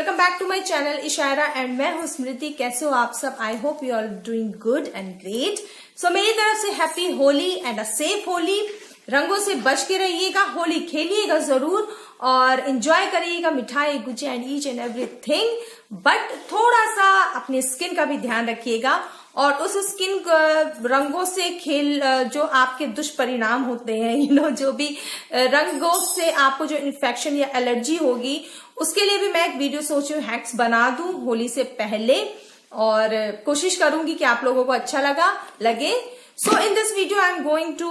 Welcome back to my channel Ishara and मैं हूँ स्मृति। कैसे हो आप सब? I hope you are doing good and great. So मेरी तरफ से happy Holi and a safe Holi. रंगों से बच के रहिएगा, होली खेलिएगा जरूर और एंजॉय करिएगा मिठाई gujiya and each and everything, but थोड़ा सा अपने स्किन का भी ध्यान रखिएगा और उस स्किन रंगों से खेल जो आपके दुष्परिणाम होते हैं जो भी रंगों से आपको जो इन्फेक्शन या एलर्जी होगी उसके लिए भी मैं एक वीडियो सोच रही हूँ हैक्स बना दूं होली से पहले और कोशिश करूंगी कि आप लोगों को अच्छा लगे। So in this video I am going to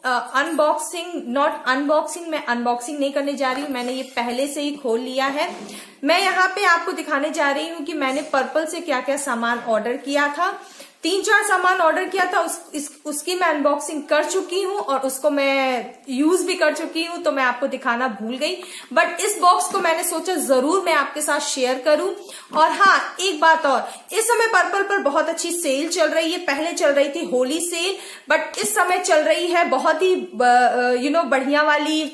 unboxing, not unboxing, मैं अनबॉक्सिंग नहीं करने जा रही हूँ, मैंने ये पहले से ही खोल लिया है। मैं यहाँ पे आपको दिखाने जा रही हूँ कि मैंने पर्पल से क्या क्या सामान ऑर्डर किया था। 3-4 सामान ऑर्डर किया था, उसकी मैं अनबॉक्सिंग कर चुकी हूँ और उसको मैं यूज भी कर चुकी हूँ, तो मैं आपको दिखाना भूल गई, बट इस बॉक्स को मैंने सोचा जरूर मैं आपके साथ शेयर करूं। और हाँ, एक बात और, इस समय पर्पल पर बहुत अच्छी सेल चल रही है। पहले चल रही थी होली सेल, बट इस समय चल रही है बहुत ही बढ़िया वाली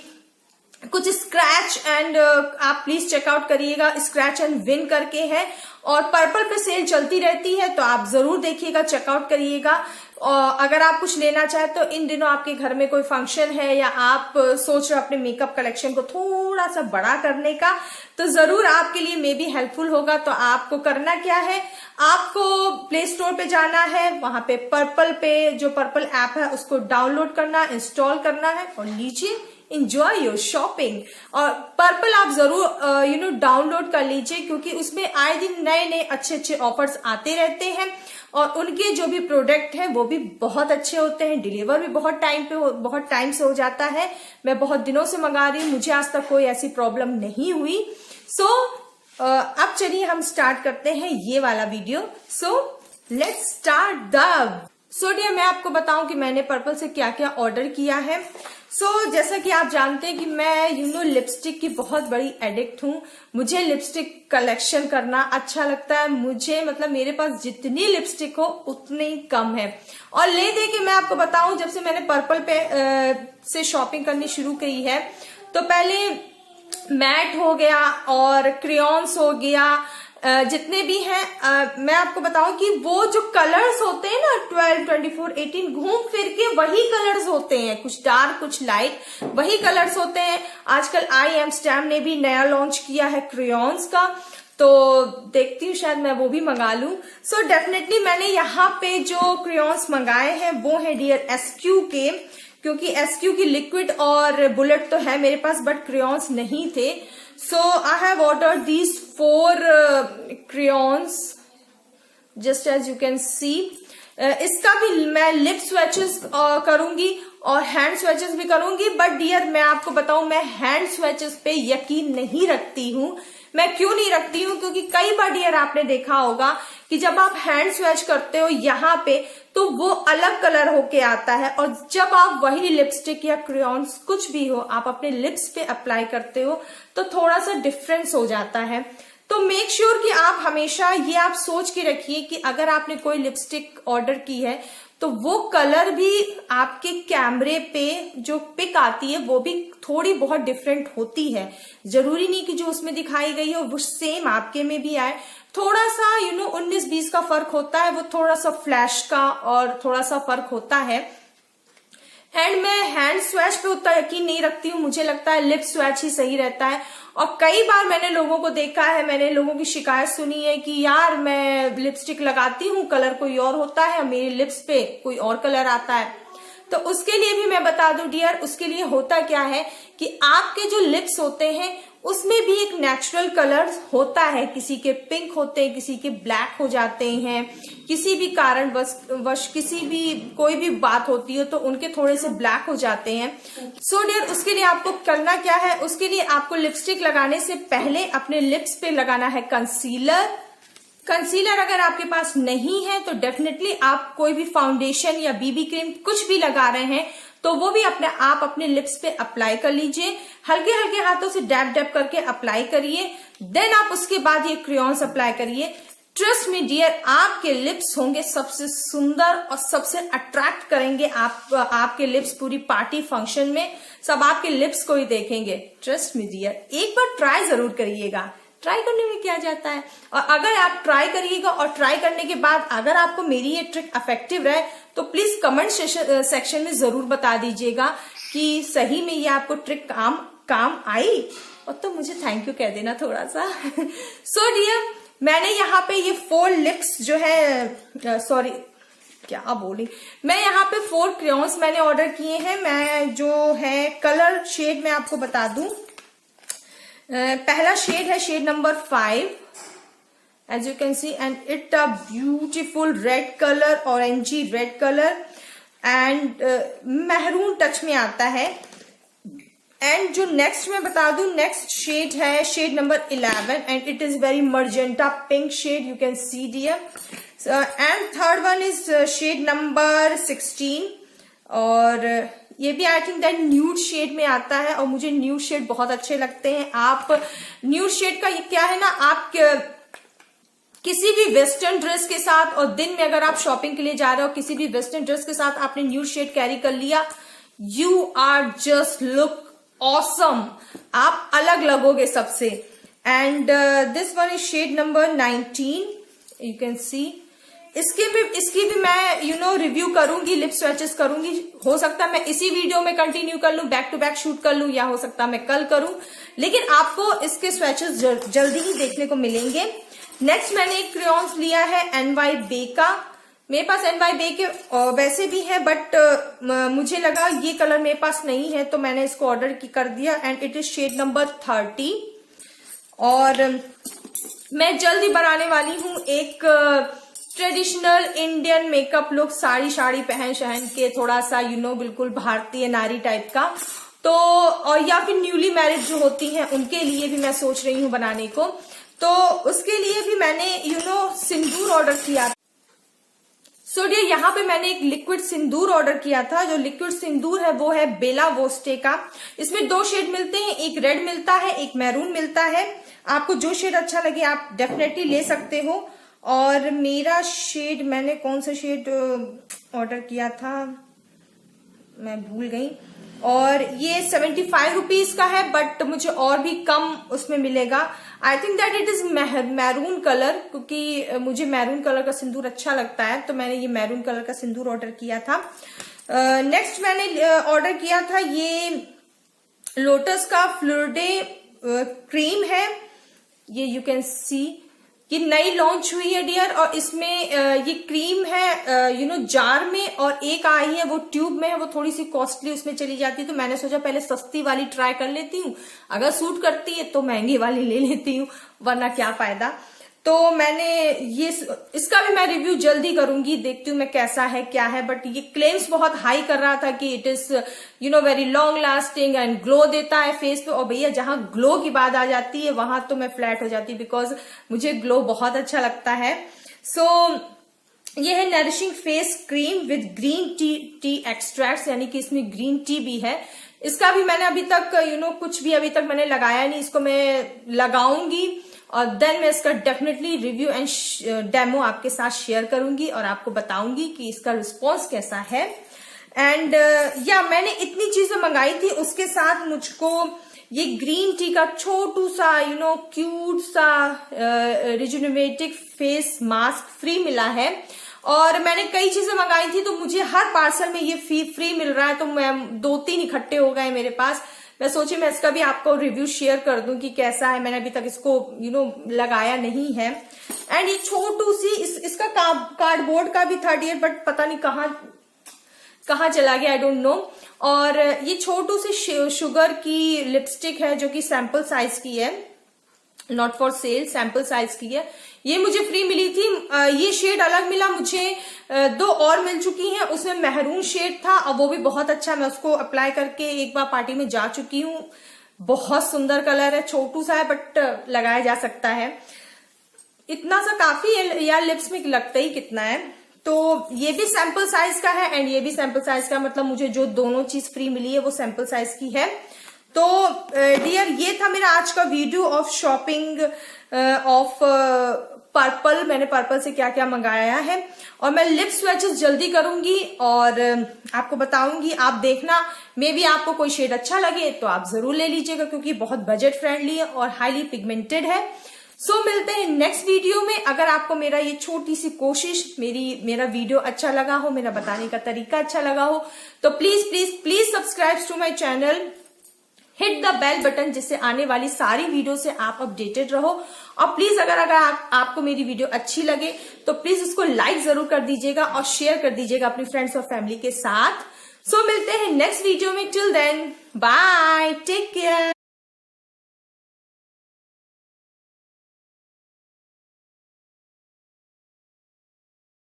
कुछ स्क्रैच एंड आप प्लीज चेकआउट करिएगा, स्क्रैच एंड विन करके है और पर्पल पे सेल चलती रहती है, तो आप जरूर देखिएगा, चेकआउट करिएगा। और अगर आप कुछ लेना चाहे तो इन दिनों आपके घर में कोई फंक्शन है या आप सोच रहे हो अपने मेकअप कलेक्शन को थोड़ा सा बड़ा करने का, तो जरूर आपके लिए मे बी हेल्पफुल होगा। तो आपको करना क्या है, आपको प्ले स्टोर पे जाना है, वहां पे पर्पल पे जो पर्पल ऐप है उसको डाउनलोड करना, इंस्टॉल करना है और लीजिए enjoy your shopping। और पर्पल आप जरूर डाउनलोड कर लीजिए क्योंकि उसमें आए दिन नए अच्छे ऑफर्स आते रहते हैं और उनके जो भी प्रोडक्ट हैं वो भी बहुत अच्छे होते हैं, डिलीवर भी बहुत टाइम से हो जाता है। मैं बहुत दिनों से मंगा रही हूँ, मुझे आज तक कोई ऐसी प्रॉब्लम नहीं हुई। सो अब चलिए हम स्टार्ट करते हैं ये वाला video. So let's start the dear, मैं आपको बताऊं कि मैंने पर्पल से क्या क्या ऑर्डर किया है। जैसा कि आप जानते हैं कि मैं लिपस्टिक की बहुत बड़ी एडिक्ट हूँ। मुझे लिपस्टिक कलेक्शन करना अच्छा लगता है। मुझे मतलब मेरे पास जितनी लिपस्टिक हो उतनी ही कम है। और ले दे के मैं आपको बताऊं, जब से मैंने पर्पल पे से शॉपिंग करनी शुरू की है, तो पहले मैट हो गया और क्रेयॉन्स हो गया, जितने भी हैं मैं आपको बताऊं कि वो जो कलर्स होते हैं ना 12, 24, 18 घूम फिर के वही कलर्स होते हैं, कुछ डार्क कुछ लाइट, वही कलर्स होते हैं। आजकल IM ने भी नया लॉन्च किया है क्रेयॉन्स का, तो देखती हूँ शायद मैं वो भी मंगा लूं। सो डेफिनेटली मैंने यहाँ पे जो क्रेयॉन्स मंगाए हैं वो है डियर SQ के, क्योंकि SQ की लिक्विड और बुलेट तो है मेरे पास बट क्रेयॉन्स नहीं थे। So I have ordered these 4 crayons just as you can see। इसका भी मैं लिप स्वेचेस करूंगी और हैंड स्वेचेस भी करूंगी, बट डियर मैं आपको बताऊं मैं हैंड स्वेचेस पे यकीन नहीं रखती हूँ। मैं क्यों नहीं रखती हूँ, क्योंकि कई बार डियर आपने देखा होगा कि जब आप हैंड स्वेच करते हो यहाँ पे तो वो अलग कलर होके आता है और जब आप वही लिपस्टिक या क्रेयॉन्स कुछ भी हो आप अपने लिप्स पे अप्लाई करते हो तो थोड़ा सा डिफरेंस हो जाता है। तो मेक श्योर कि आप हमेशा ये आप सोच के रखिए कि अगर आपने कोई लिपस्टिक ऑर्डर की है तो वो कलर भी आपके कैमरे पे जो पिक आती है वो भी थोड़ी बहुत डिफरेंट होती है। जरूरी नहीं कि जो उसमें दिखाई गई हो वो सेम आपके में भी आए। थोड़ा सा 19-20 का फर्क होता है, वो थोड़ा सा फ्लैश का और थोड़ा सा फर्क होता है। एंड मैं हैंड स्वेच पे उतना यकीन नहीं रखती हूँ, मुझे लगता है लिप स्वेच ही सही रहता है। और कई बार मैंने लोगों को देखा है, मैंने लोगों की शिकायत सुनी है कि यार मैं लिपस्टिक लगाती हूँ कलर कोई और होता है, मेरे लिप्स पे कोई और कलर आता है। तो उसके लिए भी मैं बता दूं डियर, उसके लिए होता क्या है कि आपके जो लिप्स होते हैं उसमें भी एक नेचुरल कलर होता है। किसी के पिंक होते हैं, किसी के ब्लैक हो जाते हैं, किसी भी कारण वश किसी भी कोई भी बात होती है तो उनके थोड़े से ब्लैक हो जाते हैं। सो डियर, उसके लिए आपको करना क्या है, उसके लिए आपको लिपस्टिक लगाने से पहले अपने लिप्स पे लगाना है कंसीलर अगर आपके पास नहीं है तो डेफिनेटली आप कोई भी फाउंडेशन या BB क्रीम कुछ भी लगा रहे हैं तो वो भी आप अपने लिप्स पे अप्लाई कर लीजिए। हल्के हल्के हाथों से डैब करके अप्लाई करिए, देन आप उसके बाद ये क्रेयॉन्स अप्लाई करिए। ट्रस्ट मी डियर, आपके लिप्स होंगे सबसे सुंदर और सबसे अट्रैक्ट करेंगे आपके लिप्स पूरी पार्टी फंक्शन में सब आपके लिप्स को ही देखेंगे। ट्रस्ट मी डियर, एक बार ट्राई जरूर करिएगा। ट्राई करने में क्या जाता है। और अगर आप ट्राई करिएगा और ट्राई करने के बाद अगर आपको मेरी ये ट्रिक इफेक्टिव रहे तो प्लीज कमेंट सेक्शन में जरूर बता दीजिएगा कि सही में ये आपको ट्रिक काम आई, और तो मुझे थैंक यू कह देना थोड़ा सा। सो डियर, मैंने यहाँ पे ये 4 लिप्स जो है, सॉरी क्या बोली मैं, यहाँ पे 4 क्रेयॉन्स मैंने ऑर्डर किए हैं। मैं जो है कलर शेड मैं आपको बता दूं, पहला शेड है shade number 5 as you can see, and it a beautiful red colour, orangey red colour, and maroon touch में आता है। एंड जो नेक्स्ट मैं बता दूं, नेक्स्ट शेड है shade number 11 and it is very magenta pink shade, you can see dear. And third one is shade number 16, और ये भी I think that nude shade में आता है, और मुझे न्यूड शेड बहुत अच्छे लगते हैं। आप न्यूड शेड का ये क्या है ना, आप किसी भी वेस्टर्न ड्रेस के साथ, और दिन में अगर आप शॉपिंग के लिए जा रहे हो किसी भी वेस्टर्न ड्रेस के साथ आपने न्यूड शेड कैरी कर लिया, you are just look awesome, आप अलग लगोगे सबसे। And this one is shade number 19, you can see. इसकी भी मैं रिव्यू करूंगी, लिप स्वैचेस करूंगी। हो सकता है मैं इसी वीडियो में कंटिन्यू कर लूं, बैक टू बैक शूट कर लूं, या हो सकता है मैं कल करूं, लेकिन आपको इसके स्वैचेस जल्दी ही देखने को मिलेंगे। नेक्स्ट मैंने एक क्रेयॉन्स लिया है NY बे का। मेरे पास NY बे के वैसे भी है, बट मुझे लगा ये कलर मेरे पास नहीं है तो मैंने इसको ऑर्डर कर दिया, and it is shade number 30। और मैं जल्दी बनाने वाली हूं एक traditional Indian makeup look, sari पहन के थोड़ा सा बिल्कुल भारतीय नारी टाइप का। तो और या फिर न्यूली मैरिड जो होती हैं उनके लिए भी मैं सोच रही हूँ बनाने को। तो उसके लिए भी मैंने सिंदूर ऑर्डर किया। सो डियर, यहाँ पे मैंने एक लिक्विड सिंदूर ऑर्डर किया था। जो लिक्विड सिंदूर है वो है बेला वोस्टे का। इसमें 2 शेड मिलते हैं, एक रेड मिलता है, एक मैरून मिलता है। आपको जो शेड अच्छा लगे आप डेफिनेटली ले सकते हो। और मेरा शेड, मैंने कौन सा शेड ऑर्डर किया था मैं भूल गई, और ये 75 रुपीज का है, बट मुझे और भी कम उसमें मिलेगा। आई think that it is maroon colour, क्योंकि मुझे मैरून कलर का सिंदूर अच्छा लगता है, तो मैंने ये मैरून कलर का सिंदूर ऑर्डर किया था। नेक्स्ट मैंने ऑर्डर किया था ये लोटस का फ्लोरडे क्रीम है। ये यू कैन सी, ये नई लॉन्च हुई है डियर, और इसमें ये क्रीम है जार में, और एक आई है वो ट्यूब में है, वो थोड़ी सी कॉस्टली उसमें चली जाती है। तो मैंने सोचा पहले सस्ती वाली ट्राई कर लेती हूँ, अगर सूट करती है तो महंगी वाली ले लेती हूँ, वरना क्या फायदा। तो मैंने इसका भी मैं रिव्यू जल्दी करूंगी, देखती हूँ मैं कैसा है क्या है। बट ये क्लेम्स बहुत हाई कर रहा था कि it is very long lasting and glow देता है फेस पे। और भैया जहां ग्लो की बात आ जाती है वहां तो मैं फ्लैट हो जाती हूँ, बिकॉज मुझे ग्लो बहुत अच्छा लगता है। सो ये है nourishing face cream with green tea extracts, यानी कि इसमें ग्रीन टी भी है। इसका भी मैंने अभी तक कुछ भी अभी तक मैंने लगाया नहीं, इसको मैं लगाऊंगी और देन मैं इसका डेफिनेटली रिव्यू एंड डेमो आपके साथ शेयर करूंगी और आपको बताऊंगी कि इसका रिस्पॉन्स कैसा है। एंड मैंने इतनी चीजें मंगाई थी, उसके साथ मुझको ये ग्रीन टी का छोटू सा क्यूट सा रिजुनोवेटिक फेस मास्क फ्री मिला है। और मैंने कई चीजें मंगाई थी तो मुझे हर पार्सल में ये फ्री मिल रहा है, तो मैं 2-3 इकट्ठे हो गए मेरे पास। मैं सोची मैं इसका भी आपको रिव्यू शेयर कर दूं कि कैसा है। मैंने अभी तक इसको लगाया नहीं है। एंड ये छोटू सी इसका कार्डबोर्ड का भी था डियर, बट पता नहीं कहाँ चला गया, आई डोंट नो। और ये छोटू सी शुगर की लिपस्टिक है जो कि सैंपल साइज की है, not for sale, sample size की है। ये मुझे फ्री मिली थी। ये शेड अलग मिला मुझे, 2 और मिल चुकी हैं। उसमें मेहरून शेड था और वो भी बहुत अच्छा, मैं उसको अप्लाई करके एक बार पार्टी में जा चुकी हूँ। बहुत सुंदर कलर है, छोटू सा है बट लगाया जा सकता है। इतना सा काफी है यार, लिप्स में लगता ही कितना है। तो ये भी सैंपल साइज का है एंड ये भी सैंपल साइज का, मतलब मुझे जो दोनों चीज फ्री मिली है वो सैंपल साइज की है। तो डियर ये था मेरा आज का video of shopping of purple, मैंने पर्पल से क्या क्या मंगाया है। और मैं लिप स्वैचेस जल्दी करूंगी और आपको बताऊंगी, आप देखना, मे बी आपको कोई शेड अच्छा लगे तो आप जरूर ले लीजिएगा, क्योंकि बहुत बजट फ्रेंडली है और हाईली पिगमेंटेड है। सो मिलते हैं नेक्स्ट वीडियो में। अगर आपको मेरा ये छोटी सी कोशिश, मेरा वीडियो अच्छा लगा हो, मेरा बताने का तरीका अच्छा लगा हो, तो please please please subscribe to my channel, hit the bell button, जिससे आने वाली सारी वीडियो से आप अपडेटेड रहो। और प्लीज अगर आपको मेरी वीडियो अच्छी लगे तो प्लीज उसको लाइक जरूर कर दीजिएगा और शेयर कर दीजिएगा अपनी फ्रेंड्स और फैमिली के साथ। सो मिलते हैं नेक्स्ट वीडियो में। Till then bye, take care.